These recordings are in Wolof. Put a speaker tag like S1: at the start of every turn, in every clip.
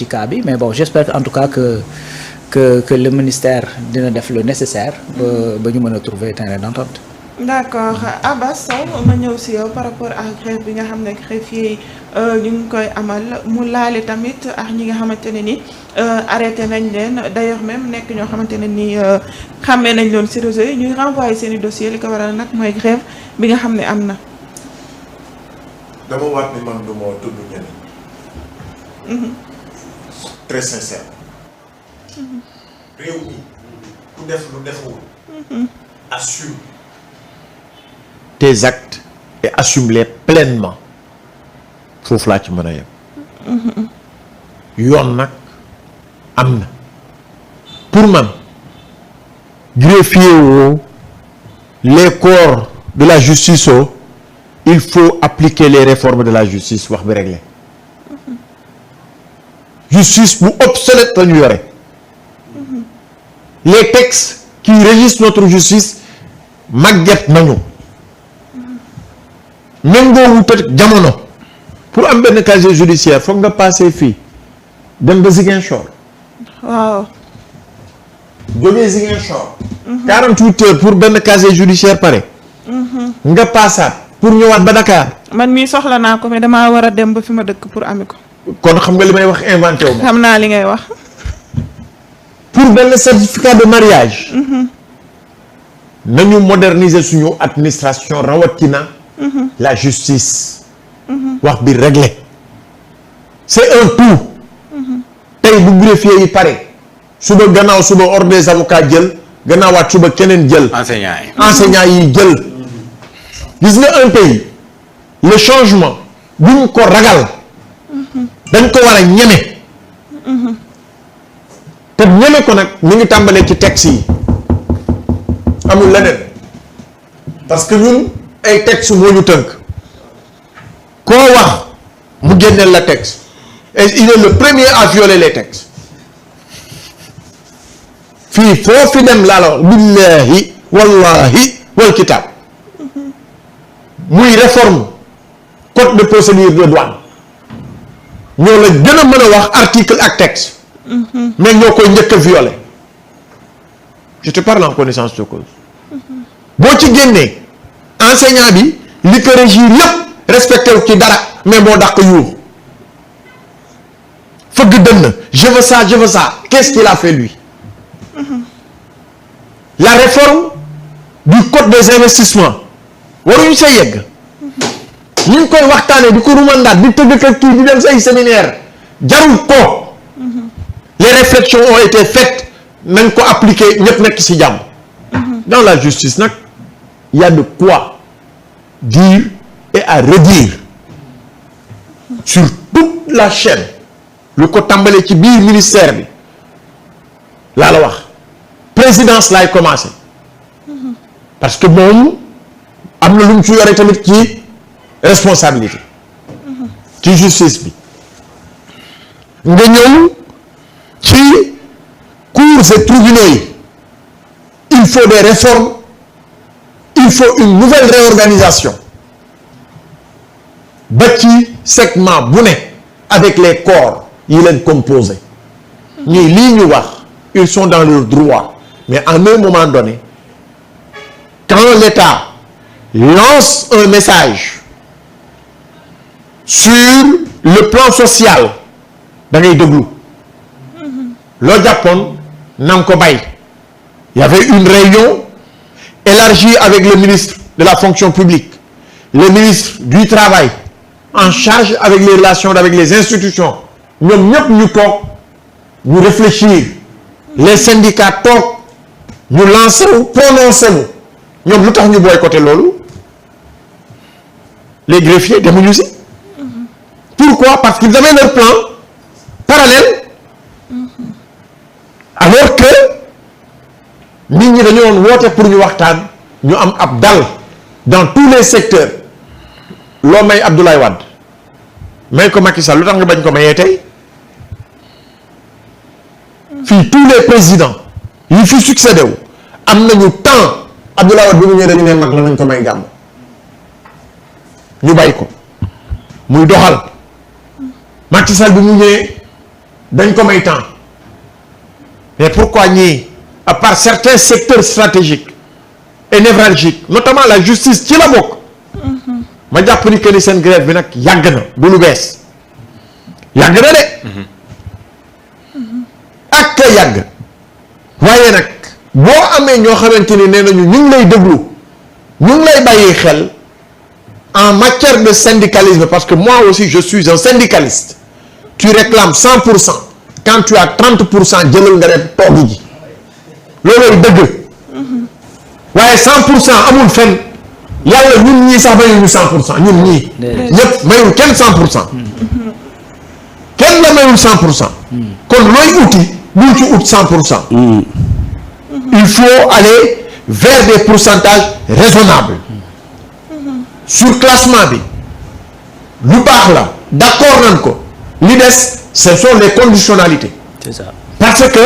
S1: ci cas bi mais bon j'espère en tout cas que le ministère dina def le nécessaire ba ñu mën a trouver terrain d'entente.
S2: d'accord Abass Sow ma ñëw si yow par rapport ak grève bi nga xam ne greffier ñu ngi koy amal mu laale tamit ak ñi nga xamante ne ni arrêté nañ leen d'ailleurs même nekk ñoo xamante ne ni xàmmee nañ loon ci réseau yi ñuy renvoyer seen i dossiers li ko waral nag mooy grève bi nga xam ne am na.
S3: dama waat ni man du ma tudd ñeneen. très sincère. réew mi ku def lu deful. assume tes actes et assume-les pleinement foofu laa ci mën a yem. yoon nag am na pour man greffier woo les corps de la justice o il faut appliquer les réformes de la justice wax bi réglé justice bu obsolète la ñu yore les textes qui régissent notre justice màgget nañu méngoo wut ak jamono pour am benn casier judiciaire foog nga passé fii dem ba Ziguinchor.
S2: waaw.
S3: jógee Ziguinchor. 48 heures pour benn casier judiciaire pare. nga passaat pour ñëwaat ba Dakar.
S2: man mii soxla naa ko mais damaa war a dem ba fi ma dëkk pour ami ko.
S3: kon xam nga li may wax inventé wu ma.
S2: xam naa li ngay wax.
S3: pour benn certificat de mariage. nañu moderniser suñu administration rawatina. la justice. wax bi réglé. c'est un tout. tey bu greffier yi pare. suba gannaaw suba ordre des avocats jël gannaawaat suba keneen jël. enseignants yi jël. gis nga un pays le changement buñ ko ragal. dañ ko war a ñeme. te ñeme ko nag mi ngi tàmbalee ci texte yi amul leneen parce que ñun ay texte moo ñu tënk koo wax mu génneel la texte et il est le premier à violer les textes fii foo fi dem laa la wax billahi wallahi wal kitab muy réforme code de procédure de douane ñoo la gën a mën a wax article ak texte mais ñoo koy njëkk a violer je te parle en connaissance de cause boo ci génnee enseignant bi li ko régir yépp respecté wu ci dara mais moo dàq yuux fëgg dënn je veux ça qu'est-ce qu'il a fait lui la réforme du code des investissements waruñu sa yegg ñu ngi koy waxtaanee di ko rumandaat di tëgg ak kii di dem say séminaire jarul ko les réflexions ont été faites nañ ko appliquer ñëpp nekk ci jàmm dans la justice nag il y a de quoi dire et à redire sur toute la chaîne lu ko tàmbalee ci biir ministère bi laa la wax présidence laay commencer parce que moom am na lu mu ci yore tamit ci responsabilité ci justice bi nga ñëw ci cours et tribunaux yi il faut des réformes il faut une nouvelle réorganisation ba ci segment bu ne avec les corps yi leen composé ñii lii ñu wax ils sont dans leur droit mais à un moment donné quand l'État lance un message sur le plan social da ngay déglu loo jàppoon na nga ko bay il y avait une réunion élargie avec le ministre de la fonction publique le ministre du travail en charge avec les relations avec les institutions ñoom ñëpp ñu toog ñu réfléchir les syndicats toog ñu lancé wu prononcé wu ñoom lu tax ñu boycotté loolu les greffiers demuñu si pourquoi parce qu'ils avaient leur plan parallèle alors que nit ñi dañu doon woote pour ñu waxtaan ñu am ab dal dans tous les secteurs loo may Abdoulaye Wade may ko Macky Sall lu tax nga bañ ko mayee tey fii tous les présidents yi fi succédé wu am nañu temps Abdoulaye Wade bi mu ñëwee dañu ne mag la nañ ko may gàmm ñu bàyyi ko muy doxal Macky Sall bi mu ñëwee dañ ko may temps mais pourquoi ñii à part certains secteurs stratégiques et névralgiques notamment la justice ci la bokk ma jàpp ni que ni seen grève bi nag yàgg na du lu bees yàgg na de ak ka yàgg waaye nag boo amee ñoo xamante ni nee nañu ñu ngi lay déglu ñu ngi lay bàyyi xel en matière de syndicalisme parce que moi aussi je suis un syndicaliste tu réclames 100% quand tu as 30% jëlal nga def toogi ji loolooy dëgg waaye 100% amul fenn yàlla ñun ñii sax mayuñu 100% ñun ñii ñëpp mayul kenn 100% kenn la mayul 100% kon looy uti bul ci ut 100%. Il faut aller vers des pourcentages raisonnables. Surclassement bi lu baax la d'accord nañ ko li des ce sont les conditionnalités.
S1: C'est ça.
S3: Parce que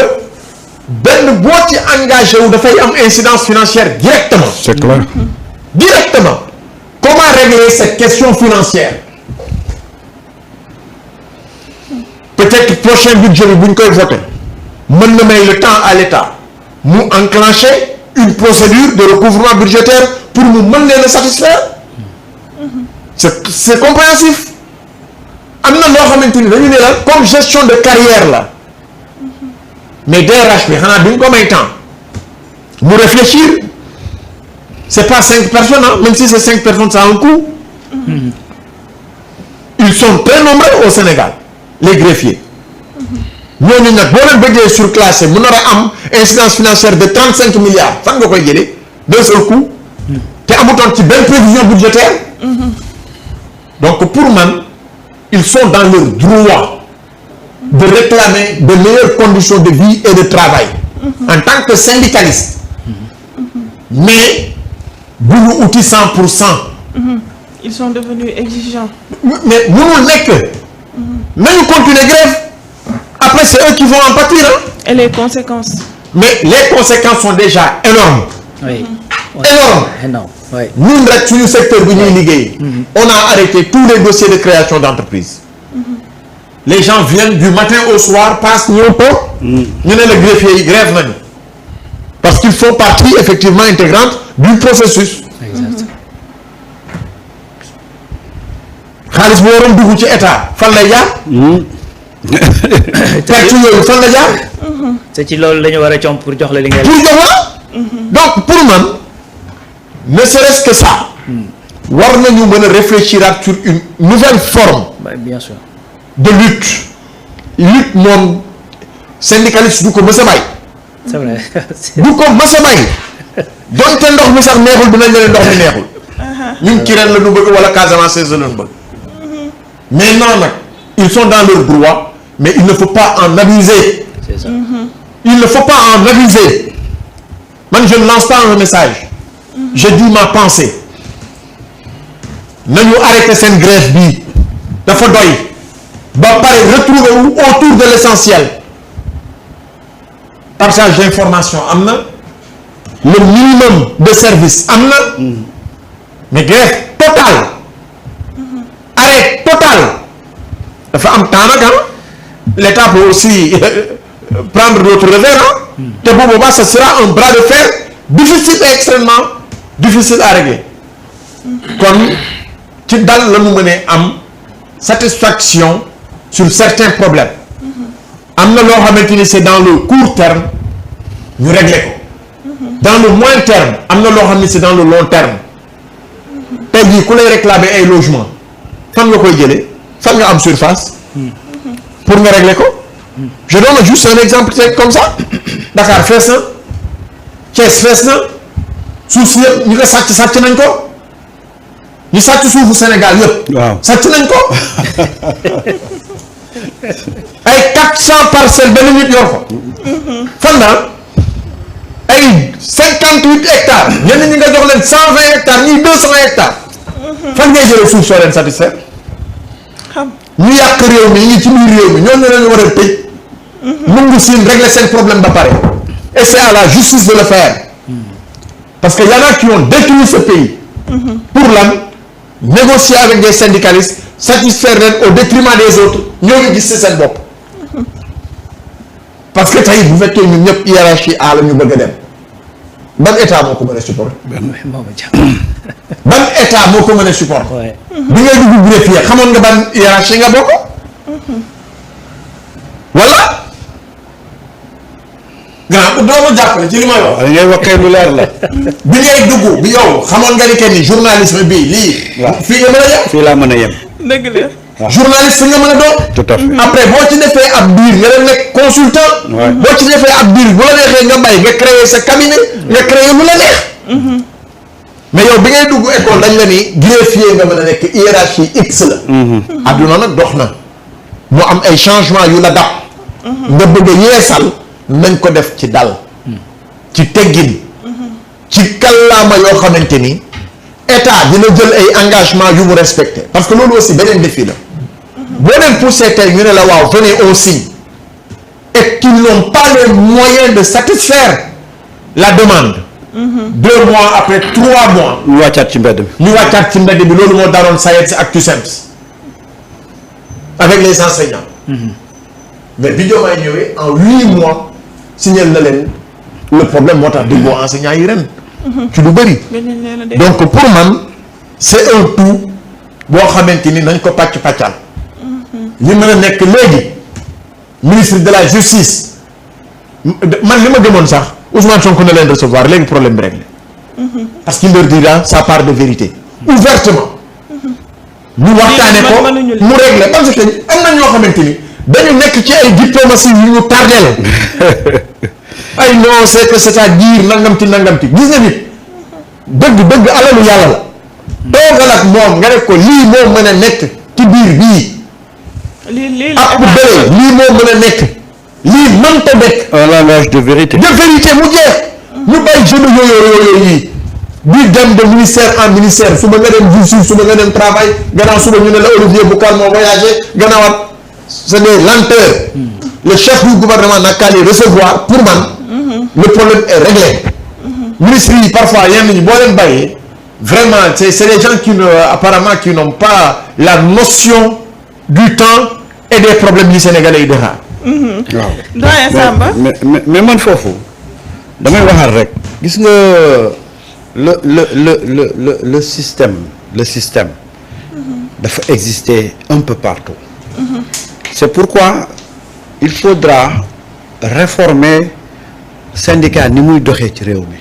S3: benn boo ci engagé wu dafay am incidence financière directement.
S4: C'est clair.
S3: Directement. Comment régler cette question financière? Peut-être prochain budget bi bu ñu koy voter mën na may le temps à l'État mu enclencher une procédure de recouvrement budgétaire pour mu mën leen a satisfaire. C'est compréhensif. am na loo xamante ni dañu ne la comme gestion de carrière la mais DRH bi xanaa duñ ko may temps mu réfléchir c'est pas 5 personnes hein? Même si c'est 5 personnes ça a un coût. Ils sont très nombreux au Sénégal les greffiers ñooñu nag boo leen bëggee surclassé mu nar a am incidence financière de 35 milliards fan nga koy jëlee d'un seul coup te amutoon ci benn prévision budgétaire. Donc pour man ils sont dans leur droit de réclamer de meilleures conditions de vie et de travail en tant que syndicaliste. Mais bu ñu uti 100%.
S2: Ils sont devenus exigeants.
S3: Mais mënul nekk nañu continuer grève après c'est eux qui vont en pâtir hein?
S2: Et les conséquences?
S3: Mais les conséquences sont déjà énormes.
S1: Oui.
S3: Énormes.
S1: Énorme. Oui.
S3: ñun rek suñu secteur bi ñuy liggéey. On a arrêté tous les dossiers de création d'entreprise. Les gens viennent du matin au soir passent ñëw toog. ñu ne la greffier yi grève nañu. Parce qu'ils font partie effectivement intégrante du processus.
S1: Exact.
S3: xaalis bu waroon dugg ci état fan lay jaar. perte yooyu fan la jaar.
S1: C'est ci loolu la ñu war a comp pour jox la li ngay.
S3: pour jox la. donc pour man ne serait-ce que ça. war nañu mën a réfléchir sur une nouvelle forme.
S1: Bien sûr.
S3: de lutte moom syndicaliste du ko mës a may.
S1: C'est vrai.
S3: du ko mës a may donte ndox mi sax neexul dinañ leen ndox mi neexul. ñun Kirène la ñu bëgg wala Casamance la ñu bëgg. mais non nag ils sont dans leur droit mais il ne faut pas en abuser.
S1: C'est ça.
S3: Il ne faut pas en abuser. Man je ne lance pas un message. Je dis ma pensée. nañu arrêter seen grève bi dafa doy. ba pare retrouver wu autour de l'essentiel. Partage d'information am na. Le minimum de service am na. mais grève totale. arrêt total. dafa am temps nag l'État peut aussi prendre d'autres revers te bu boobaa ça sera un bras de fer difficile et extrêmement difficile à régler. kon ci dal la ñu mënee am satisfaction sur certains problèmes. am na loo xamante ni c'est dans le court terme ñu régler ko. dans le moyen terme am na loo xam ni c'est dans le long terme. tey jii ku lay réclamer ay logement fan nga koy jëlee fan nga am surface. pour nga régler ko. je donne juste un exemple c'est comme ça. Dakar fees na. Thiès fees na. suuf si yëpp ñu ko sàcc nañ ko. ñu sàcc suufu Sénégal yëpp.
S4: waaw
S3: sàcc nañ ko. ay 400 parcelles benn nit yor ko. fan la ay 58 hectares. ñenn ñi nga jox leen 120 hectares ñii 200 hectares. fan ngay jëlee suuf soo leen satisfaire. ñu yàq réew mi ñi ci biir réew mi ñooñu la ñu war a tëj. mungu siin régler seen problème ba pare. et c'est à la justice de le faire. parce que y en a qui ont détruit ce pays. pour lan négocier avec des syndicalistes satisfaire leen au détriment des autres ñoo ngi gis ci seen bopp. parce que tey bu fekkee ñun ñëpp hiérarchie A la ñu bëgg a dem ban état moo ko mën a supporter. ban état moo ko mën a supporter. bi ngay dugg greffier xamoon nga ban hiérarchie nga bokk. wala. gannaaw doo ma jàppale ci li may wax.
S4: ngay waxee lu leer la.
S3: bi ngay dugg bi yow xamoon nga ni que ni journalisme bii lii.
S4: waaw
S3: fii nga mën a yem.
S4: fii laa mën a yem.
S2: dëgg la.
S3: journaliste fi nga mën a doon.
S4: tout à fait.
S3: après boo ci defee ab biir nga dem nekk consultant. boo ci defee ab biir bu la neexee nga bay nga créer sa cabinet nga créer lu la neex. mais yow bi ngay dugg école dañ la ni greffier nga mën a nekk hiérarchie X la. adduna nag dox na mu am ay changement yu la dab. nga bëgg a yeesal nañ ko def ci dal. ci teggin. ci kallaama yoo xamante ni état dina jël ay engagement yu mu respecté parce que loolu aussi beneen défi la. boo leen poussé tey ñu ne la waaw venez on signe et qu'ils n'ont pas les moyens de satisfaire la demande. 2 mois après 3 mois.
S4: ñu wàccaat ci mbedd bi.
S3: ñu wàccaat ci mbedd bi loolu moo daroon SAED ak CUSEMS avec les enseignants. mais bi Diomaye ñëwee en 8 mois signal na leen le problème moo tax déggoo enseignants yi ren. ci lu bëri. donc pour man c'est un tout boo xamante ni nañ ko pàcc-pàccal. li mën a nekk léegi ministre de la justice man li ma gëmoon sax Ousmane Sonko na leen recevoir léegi problème bi réglé. parce qu'il leur dira sa part de vérité ouvertement. ñu waxtaane ko mu réglé parce que am na ñoo xamante ni dañu nekk ci ay diplomatie yu ñu tardeel ay non c'est que c'est-à-dire nangamti gis nga nit dëgg alalu yàlla la toogal ak moom nga def ko lii moo mën a nekk ci biir bii ak bu bëre lii moo mën a nekk lii mënta nekk
S4: un langage de vérité.
S3: mu jeex ñu bàyyi jeune yooyu yi di dem de ministère en ministère suba nga dem justice suba nga dem travail gannaaw suba ñu ne la Olivier Boucar moo voyagé gannaawaat c'est des lenteurs. Le chef du gouvernement n'a qu'à les recevoir pour man. Le problème est réglé. ministres yi parfois yenn ñi boo leen bàyyee vraiment c'est des gens qui apparemment qui n'ont pas la notion du temps et des problèmes yi Sénégalais yi di xaar.
S4: waaw
S2: doyen Samba.
S4: mais man foofu damay waxaat rek gis nga le système dafa exister un peu partout. C'est pourquoi il faudra réformer syndicat ni muy doxee ci réew mi.